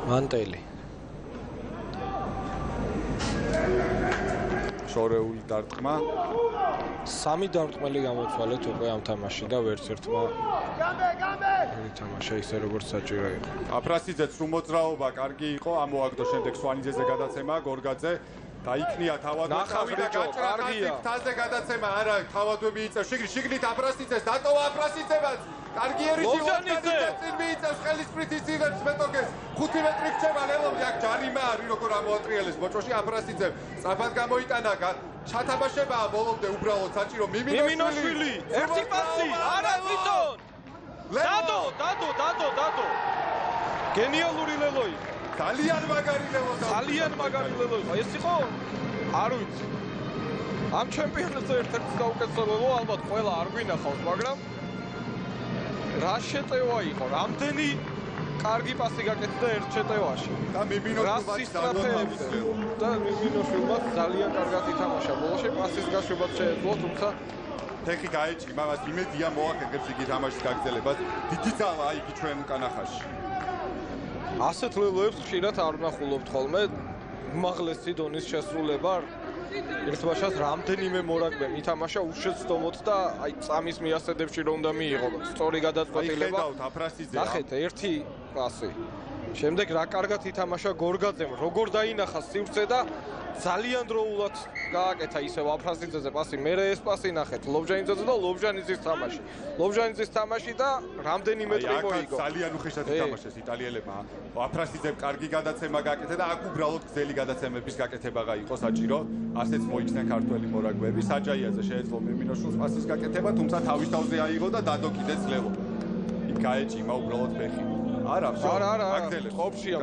მანტელი. შორეული დარტყმა. 3 დარტყმელი გამოცვალეთ უკვე ამ თამაშში და ვერც ერთმა თამაშა ისე როგორც საჭირო იყო. აფრასიძე სრულ მოძრაობა კარგი იყო, ამოაგდო შემდეგ სვანიძეზე გადაცემა, გორგაძე დაიქნია თავადვე და გაჭრა თაზე გადაცემა, არა, თავადვე მიიწევს შიგნით აფრასიძეს, დატოვა აფრასიძებაც. კარგი ერიში წინ მიიწევს ხელისფრით იციღებს მეტოქეს 5 მეტრი რჩება ლელომი აქ ჯარიმა არის როგორ ამოატრიალეს მოჭოში აფრასიძემ სწრაფად გამოიტანა ჩათამაშებაა ბოლომდე უბრალოდ საჭირო მიმინოშვილი ერთი პასი არა ვიტონ დადო გენიალური ლელოი ძალიან მაგარი ლელოი ეს იყო არ ვიცი ამ ჩემპიონატზე ერთ-ერთი საუკეთესო ლელო ალბათ ყველა არ გვინახავს მაგრამ რა შეტევა იყო რამდენი კარგი პასი გაკეთდა ერთ შეტევაში და მიმინოშვილმაც ძალიან კარგად ითამაშა ბოლოში პასის გაშვებაც შეეძლო თუმცა ფეხი გაეჭი მაგას იმედია მოახერხებს იგი თამაშის გაგრძელებას დიდი ძალა იგი ჩვენ უკანახაში ასეთ ლელოებს ხშირად არ ვნახულობთ ხოლმე უმაღლესი დონის შესრულება ერთბაშას რამდენიმე მორაგბე ითამაშა უშეცდომოდ და აი წამის მიასწრებებში რომ უნდა მიიღო სწორი გადაწყვეტილება ნახეთ ერთი პასი შემდეგ რა კარგად ითამაშა გორგაძემ როგორ დაინახა სივრცე და ძალიან დროულად გააკეთა ისევ აფრასიძეზე პასი მერე ეს პასი ნახეთ ლობჟანიძეზე და ლობჟანიძის თამაში და რამდენი მეტრი მოიგო ძალიან უხეშად ითამაშეს იტალიელებმა აფრასიძემ კარგი გადაცემა გააკეთა და აქ უბრალოდ გზელი გადაცემების გაკეთება გაიყო საჭირო ასეც მოიქცნენ ქართველი მორაგბეები საჯაიაზე შეეძლო მიმინოშვილს პასის გაკეთება თუმცა თავის თავზე აიღო და დადო კიდეც ლელო იქ გაეჭიმა უბრალოდ ფეხი არა აგდელებს ოფშია